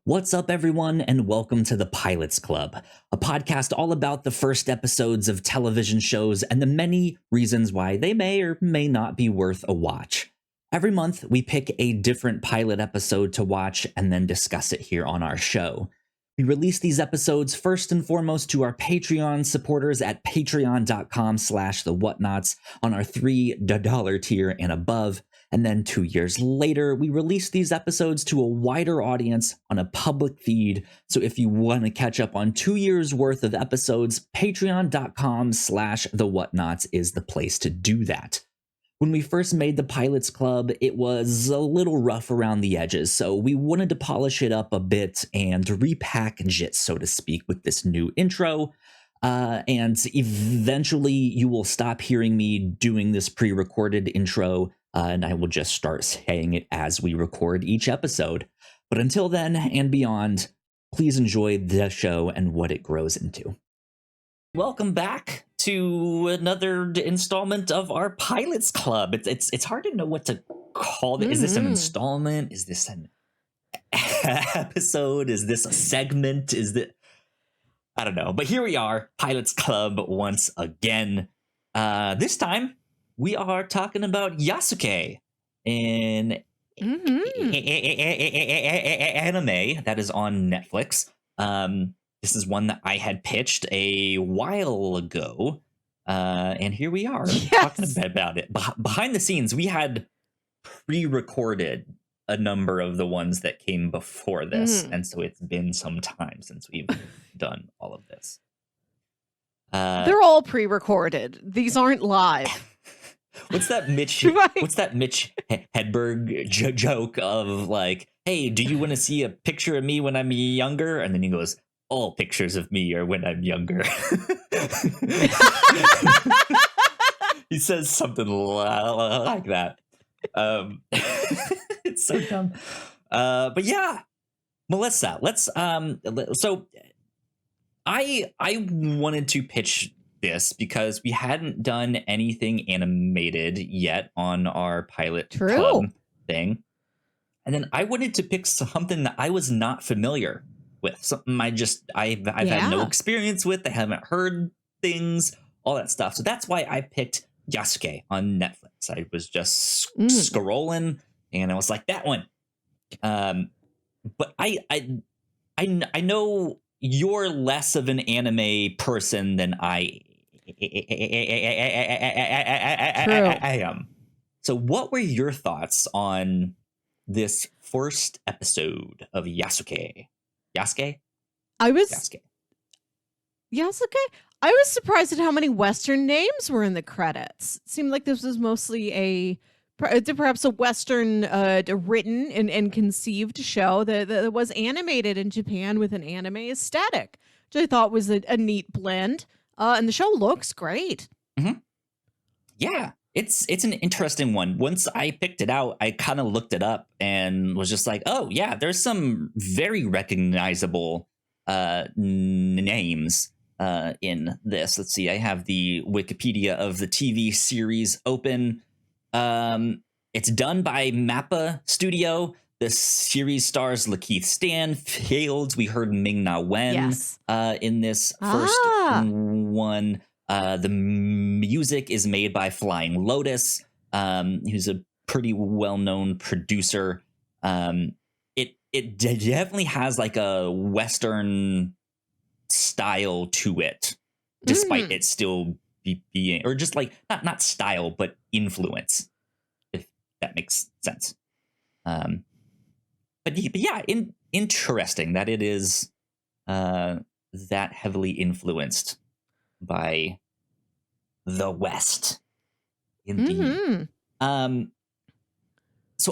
What's up, everyone, and welcome to the Pilots Club, a podcast all about the first episodes of television shows and the many reasons why they may or may not be worth a watch. Every month, we pick a different pilot episode to watch and then discuss it here on our show. We release these episodes first and foremost to our Patreon supporters at patreon.com/the Whatnauts on our $3 tier and above. And then 2 years later, we release these episodes to a wider audience on a public feed. So if you want to catch up on 2 years worth of episodes, patreon.com/the Whatnauts is the place to do that. When we first made the Pilots Club, it was a little rough around the edges, so we wanted to polish it up a bit and repackage it, so to speak, with this new intro. And eventually you will stop hearing me doing this pre-recorded intro, and I will just start saying it as we record each episode. But until then and beyond, please enjoy the show and what it grows into. Welcome back to another installment of our Pilots Club. It's hard to know what to call it. Is this an installment? Is this an episode? Is this a segment? I don't know. But here we are, Pilots Club once again. This time we are talking about Yasuke, an anime that is on Netflix. This is one that I had pitched a while ago, and here we are talking about it. Behind the scenes, we had pre-recorded a number of the ones that came before this, and so it's been some time since we've done all of this. They're all pre-recorded. These aren't live. What's that Mitch Hedberg joke of like, hey, do you want to see a picture of me when I'm younger? And then he goes, all pictures of me are when I'm younger. He says something like that. It's so dumb. But yeah, Melissa, let's so I wanted to pitch this because we hadn't done anything animated yet on our pilot club thing. And then I wanted to pick something that I was not familiar with, something I've had no experience with. I haven't heard things, all that stuff. So that's why I picked Yasuke on Netflix. I was just scrolling and I was like, that one. But I know you're less of an anime person than I am. So what were your thoughts on this first episode of Yasuke? Yasuke? I was surprised at how many Western names were in the credits. It seemed like this was mostly perhaps a Western written and conceived show that was animated in Japan with an anime aesthetic, which I thought was a neat blend. And the show looks great. Mm-hmm. Yeah, it's an interesting one. Once I picked it out, I kind of looked it up and was just like, oh, yeah, there's some very recognizable names in this. Let's see. I have the Wikipedia of the TV series open. It's done by Mappa Studio. The series stars Lakeith Stanfield. We heard Ming-Na Wen in this first one. The music is made by Flying Lotus, who's a pretty well-known producer. It definitely has like a Western style to it, despite it still being, or just like not style, but influence, if that makes sense. But yeah, interesting that it is that heavily influenced by the West. Indeed. So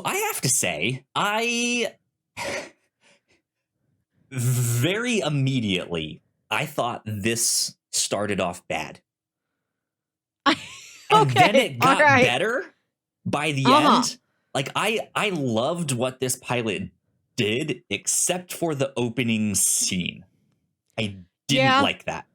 I have to say, I very immediately, I thought this started off bad. And then it got better by the end. Like I loved what this pilot did, except for the opening scene. I didn't like that.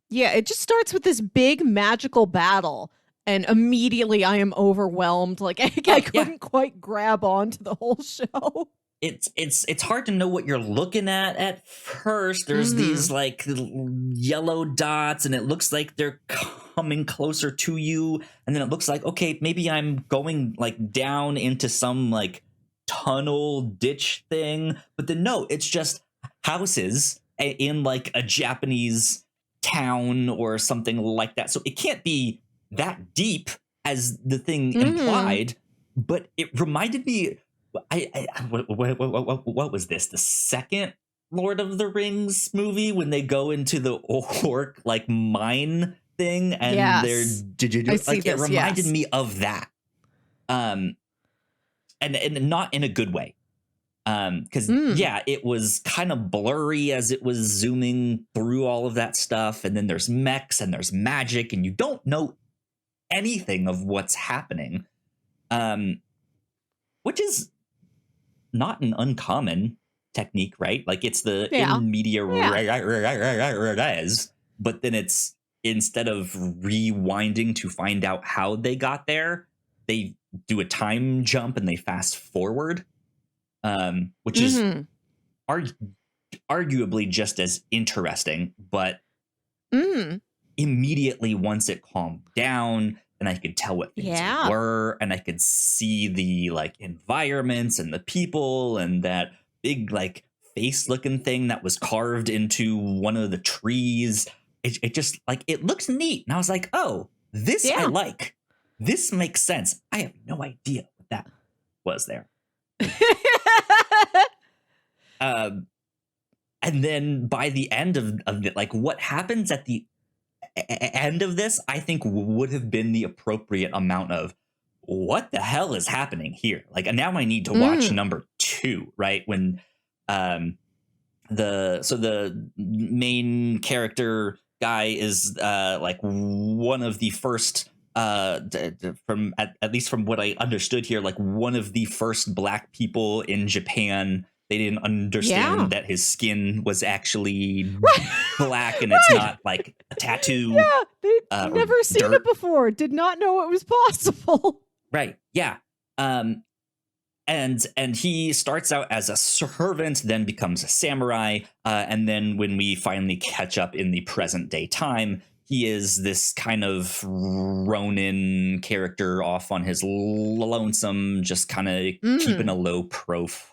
It just starts with this big magical battle, and immediately I am overwhelmed. Like I couldn't quite grab on to the whole show. it's hard to know what you're looking at first. There's these like yellow dots, and it looks like they're coming closer to you, and then it looks like, okay, maybe I'm going like down into some like tunnel ditch thing, but then no, it's just houses in like a Japanese town or something like that. So it can't be that deep as the thing implied, but it reminded me. What was this? The second Lord of the Rings movie when they go into the orc like mine thing, and it reminded me of that, and not in a good way, because it was kind of blurry as it was zooming through all of that stuff, and then there's mechs and there's magic, and you don't know anything of what's happening, which is not an uncommon technique, right? Like it's the in media res, but then it's instead of rewinding to find out how they got there, they do a time jump and they fast forward, which is arguably just as interesting, but immediately once it calmed down and I could tell what things were, and I could see the like environments and the people and that big like face looking thing that was carved into one of the trees. It just like, it looks neat. And I was like, oh, this I like. This makes sense. I have no idea what that was there. And then by the end of it, like what happens at the end of this, I think would have been the appropriate amount of what the hell is happening here. Like, and now I need to watch number 2, right? When the main character guy is like one of the first from at least from what I understood here, like one of the first black people in Japan. They didn't understand that his skin was actually black and it's not like a tattoo. Yeah, they'd never seen it before. Did not know it was possible. Right. Yeah. And he starts out as a servant, then becomes a samurai, and then when we finally catch up in the present day time, he is this kind of Ronin character off on his lonesome, just kind of keeping a low profile.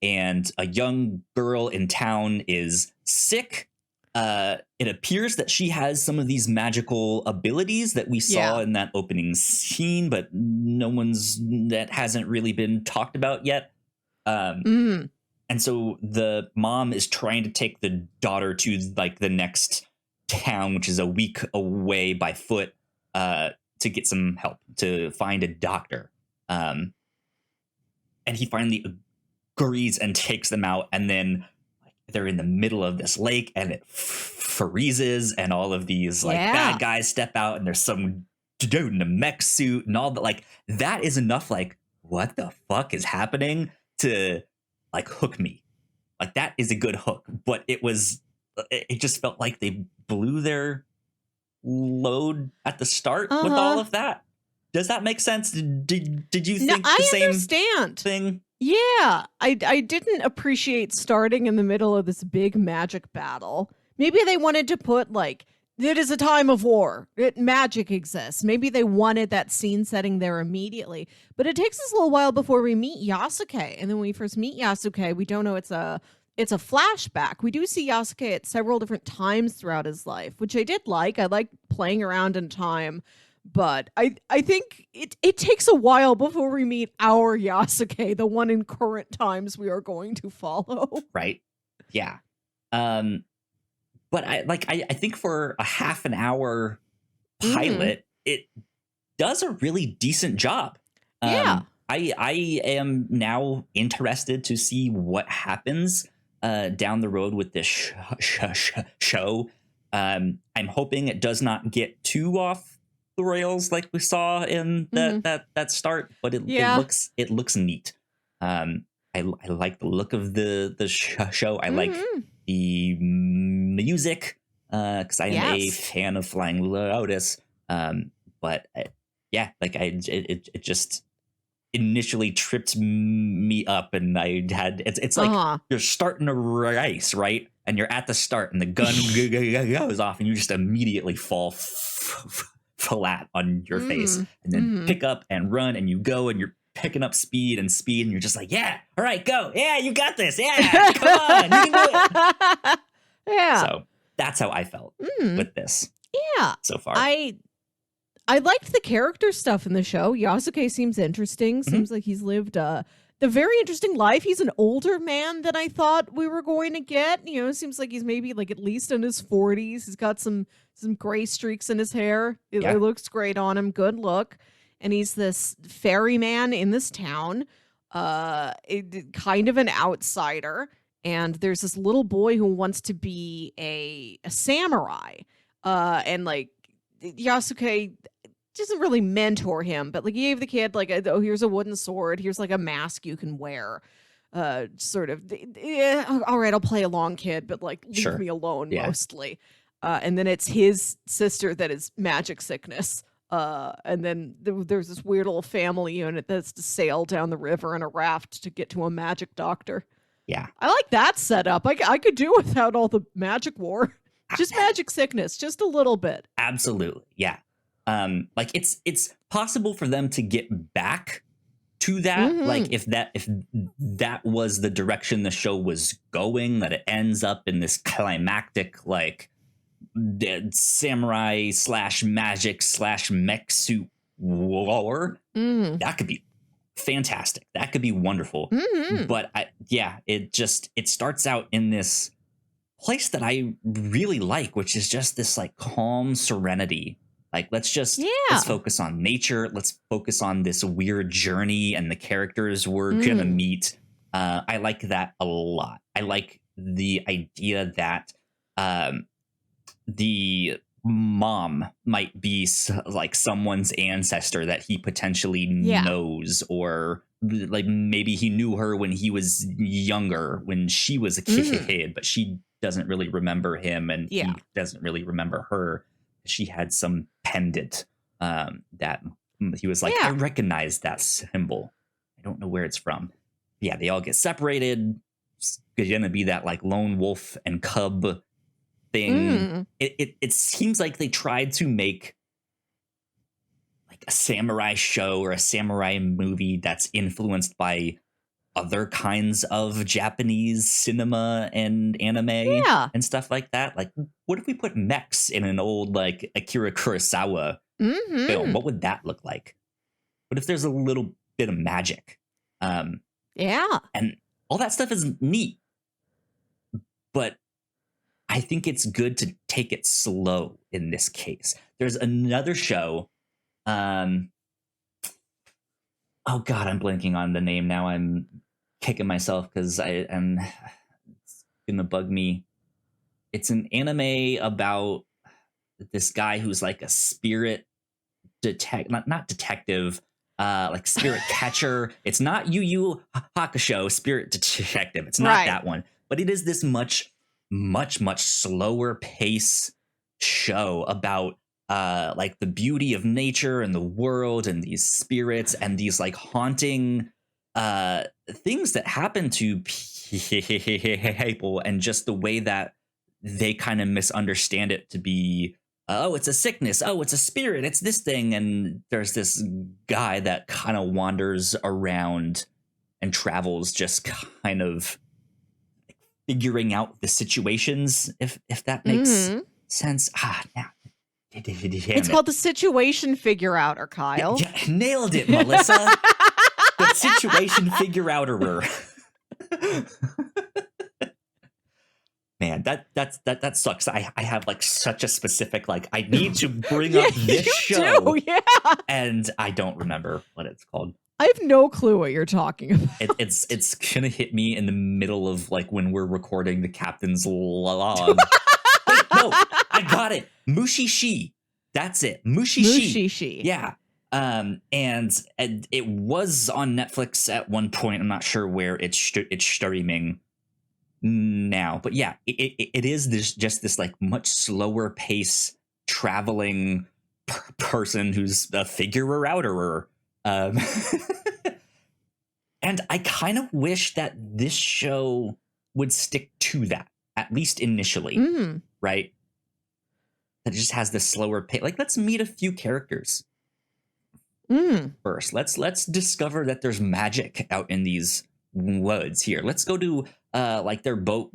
And a young girl in town is sick. It appears that she has some of these magical abilities that we saw in that opening scene, but that hasn't really been talked about yet. And so the mom is trying to take the daughter to like the next town, which is a week away by foot, to get some help, to find a doctor. And he finally agrees and takes them out, and then they're in the middle of this lake and it freezes, and all of these like bad guys step out, and there's some dude in a mech suit and all that. Like that is enough, like, what the fuck is happening, to like hook me. Like that is a good hook, but it just felt like they blew their load at the start with all of that. Does that make sense? Did you think the same thing? Yeah, I didn't appreciate starting in the middle of this big magic battle. Maybe they wanted to put like, it is a time of war. Magic exists. Maybe they wanted that scene setting there immediately. But it takes us a little while before we meet Yasuke. And then when we first meet Yasuke, we don't know it's a flashback. We do see Yasuke at several different times throughout his life, which I did like. I like playing around in time. But I think it takes a while before we meet our Yasuke, the one in current times we are going to follow. Right. Yeah. But I think for a half an hour pilot, it does a really decent job. I am now interested to see what happens down the road with this show. I'm hoping it does not get too off the rails like we saw in that start, but it looks neat. I like the look of the show. I like the music because I am a fan of Flying Lotus. But it just initially tripped me up, and I had it's like you're starting a race, right? And you're at the start, and the gun goes off, and you just immediately fall flat on your face, and then pick up and run, and you go, and you're picking up speed, and you're just like, yeah, all right, go, yeah, you got this, yeah, come on, you can do it. Yeah. So that's how I felt with this. Yeah. So far, I liked the character stuff in the show. Yasuke seems interesting. Seems like he's lived the very interesting life. He's an older man than I thought we were going to get. You know, seems like he's maybe like at least in his 40s. He's got some gray streaks in his hair. It looks great on him. Good look. And he's this ferryman in this town, kind of an outsider. And there's this little boy who wants to be a samurai. And like Yasuke doesn't really mentor him, but like he gave the kid like, oh, here's a wooden sword. Here's like a mask you can wear. Sort of, all right, I'll play along, kid, but like leave me alone mostly. And then it's his sister that is magic sickness. And then there's this weird little family unit that's to sail down the river in a raft to get to a magic doctor. Yeah. I like that setup. I could do without all the magic war. Just magic sickness, just a little bit. Absolutely. Yeah. Like it's possible for them to get back to that. Like if that was the direction the show was going, that it ends up in this climactic, like samurai / magic / mech suit war, that could be fantastic. That could be wonderful. But it starts out in this place that I really like, which is just this like calm serenity. Like, let's focus on nature. Let's focus on this weird journey and the characters we're gonna meet. I like that a lot. I like the idea that the mom might be like someone's ancestor that he potentially knows, or like maybe he knew her when he was younger, when she was a kid, but she doesn't really remember him, and he doesn't really remember her. She had some pendant that he was like, I recognize that symbol. I don't know where it's from. Yeah, they all get separated. It's gonna be that like lone wolf and cub thing. It seems like they tried to make like a samurai show or a samurai movie that's influenced by other kinds of Japanese cinema and anime and stuff like that. Like, what if we put mechs in an old like Akira Kurosawa film? What would that look like? What if there's a little bit of magic? And all that stuff is neat, but I think it's good to take it slow in this case. There's another show. Oh God, I'm blanking on the name now. I'm kicking myself because I'm it's gonna bug me. It's an anime about this guy who's like a spirit not detective, like spirit catcher. It's not Yu Yu Hakusho, Spirit Detective. It's not that one, but it is this much slower pace show about like the beauty of nature and the world and these spirits and these like haunting things that happen to people, and just the way that they kind of misunderstand it to be, oh, it's a sickness, oh, it's a spirit, it's this thing. And there's this guy that kind of wanders around and travels, just kind of figuring out the situations, if that makes sense. It's called the situation figure outer, Kyle. Yeah, nailed it, Melissa. The situation figure outerer. Man, that sucks. I have like such a specific, like, I need to bring up this show, and I don't remember what it's called. I have no clue what you're talking about. It's gonna hit me in the middle of like when we're recording the captain's log. Wait, no, I got it. Mushishi. That's it. Mushishi. Yeah. And it was on Netflix at one point. I'm not sure where it's streaming now, but yeah, it is this like much slower pace traveling person who's a figurer outerer. And I kind of wish that this show would stick to that, at least initially, right? That it just has this slower pace. Like, let's meet a few characters first. Let's discover that there's magic out in these woods here. Let's go to like their boat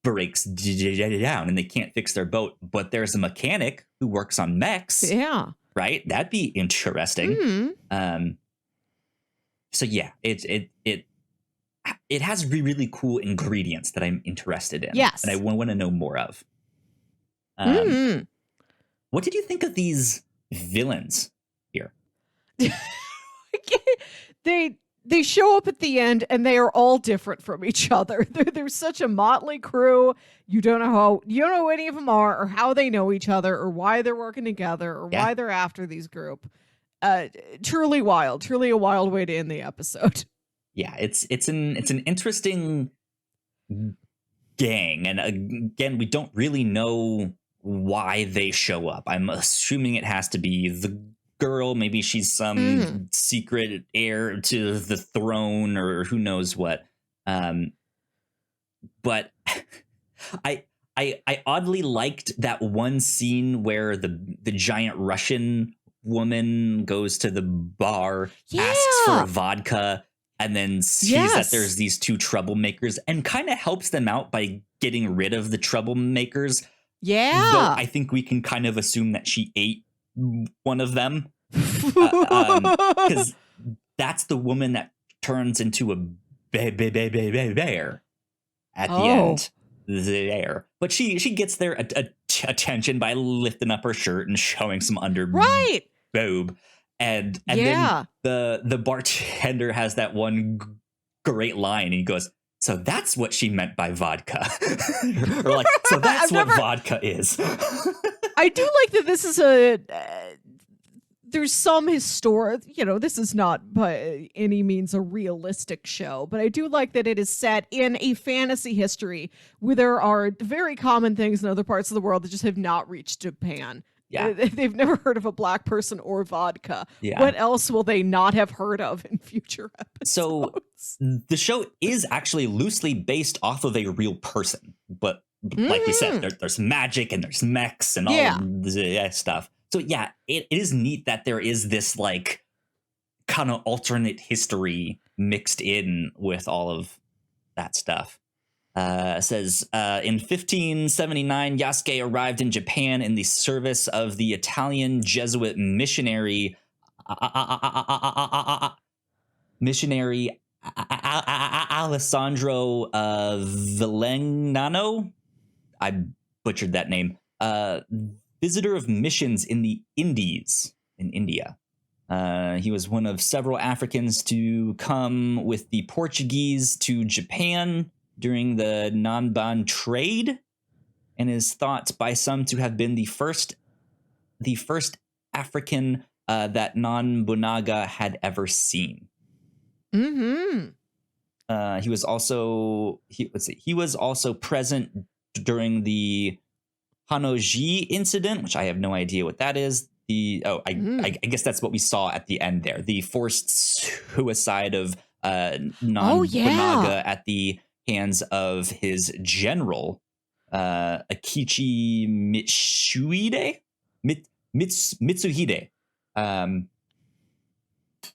breaks down and they can't fix their boat, but there's a mechanic who works on mechs. Yeah. Right? That'd be interesting. So yeah, it has really cool ingredients that I'm interested in. Yes. And I want to know more of. What did you think of these villains here? They show up at the end and they are all different from each other. They're such a motley crew. You don't know who any of them are or how they know each other or why they're working together or why they're after these group. Truly wild, truly a wild way to end the episode. Yeah, it's an interesting gang, and again, we don't really know why they show up. I'm assuming it has to be the girl. Maybe she's some secret heir to the throne, or who knows what. But I oddly liked that one scene where the giant Russian woman goes to the bar, asks for a vodka, and then sees that there's these two troublemakers and kind of helps them out by getting rid of the troublemakers. Yeah. Though I think we can kind of assume that she ate one of them. Because that's the woman that turns into a bear at the end there. But she gets their attention by lifting up her shirt and showing some under boob. And then the bartender has that one great line, and he goes, "So that's what she meant by vodka." Or like, so that's what vodka is. I do like that this is there's some historic, this is not by any means a realistic show, but I do like that it is set in a fantasy history where there are very common things in other parts of the world that just have not reached Japan. Yeah. They've never heard of a black person or vodka. Yeah. What else will they not have heard of in future episodes? So the show is actually loosely based off of a real person. But like we said, there's magic and there's mechs and all the stuff. So yeah, it is neat that there is this like kind of alternate history mixed in with all of that stuff. It says, in 1579, Yasuke arrived in Japan in the service of the Italian Jesuit missionary Alessandro Velegnano. I butchered that name. Visitor of missions in the Indies in India. He was one of several Africans to come with the Portuguese to Japan during the Nanban trade, and is thought by some to have been the first African that Nobunaga had ever seen. He was also present during the Hanoji incident, which I have no idea what that is. I guess that's what we saw at the end there. The forced suicide of Nobunaga at the hands of his general, Akichi Mitsuhide,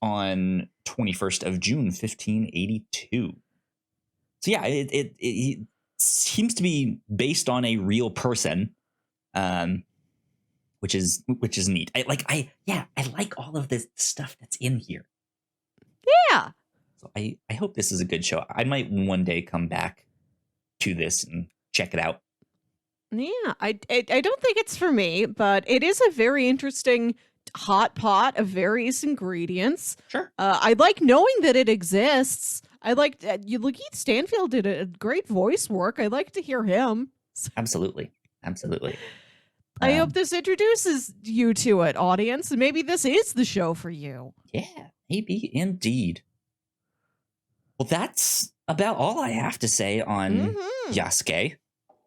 on 21st of June, 1582. So yeah, it seems to be based on a real person, which is neat. I like all of this stuff that's in here. Yeah. So I hope this is a good show. I might one day come back to this and check it out. Yeah, I don't think it's for me, but it is a very interesting hot pot of various ingredients. Sure. I like knowing that it exists. I like Lakeith Stanfield did a great voice work. I like to hear him. Absolutely. I hope this introduces you to it, audience. And maybe this is the show for you. Yeah, maybe indeed. Well, that's about all I have to say on Yasuke.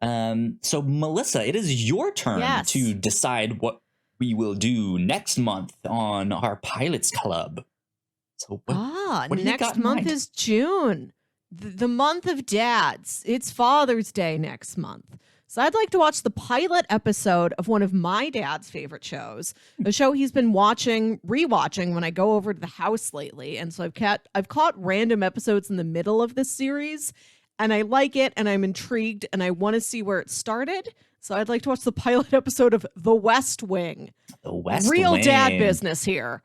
So, Melissa, it is your turn to decide what we will do next month on our Pilots Club. So, Yeah, What do you got next in month mind? is June, the month of dads. It's Father's Day next month. So I'd like to watch the pilot episode of one of my dad's favorite shows, a show he's been rewatching when I go over to the house lately. And so I've caught random episodes in the middle of this series, and I like it, and I'm intrigued, and I want to see where it started. So I'd like to watch the pilot episode of The West Wing. The West Real Wing. dad business here.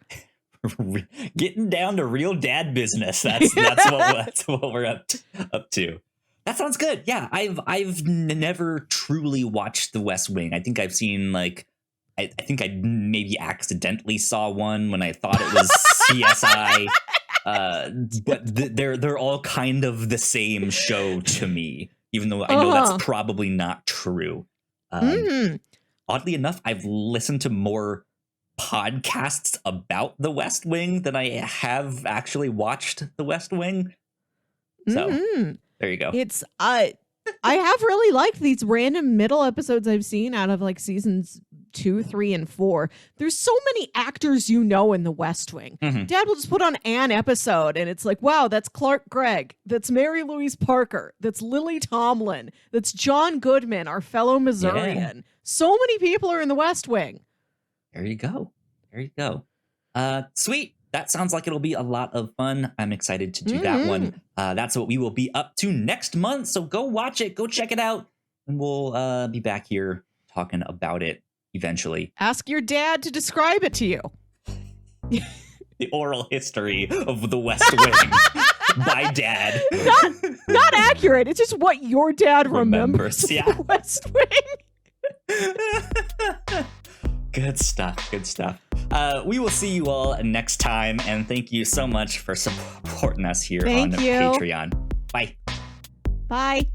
Getting down to real dad business. That's what we're up to. That sounds good. Yeah, I've never truly watched The West Wing. I think I've seen like I think I maybe accidentally saw one when I thought it was CSI. But they're all kind of the same show to me, even though I know that's probably not true. Oddly enough, I've listened to more podcasts about The West Wing than I have actually watched The West Wing. So there you go. It's I have really liked these random middle episodes I've seen out of like seasons 2, 3, and 4. There's so many actors in The West Wing. Dad will just put on an episode and it's like, wow, that's Clark Gregg, that's Mary Louise Parker, that's Lily Tomlin, that's John Goodman, our fellow Missourian. Yeah. So many people are in The West Wing. There you go. Sweet. That sounds like it'll be a lot of fun. I'm excited to do that one. That's what we will be up to next month. So go watch it. Go check it out. And we'll be back here talking about it eventually. Ask your dad to describe it to you. The oral history of The West Wing by Dad. Not accurate. It's just what your dad remembers of Yeah. The West Wing. Good stuff. We will see you all next time, and thank you so much for supporting us here on Thank you. Patreon. Bye. Bye.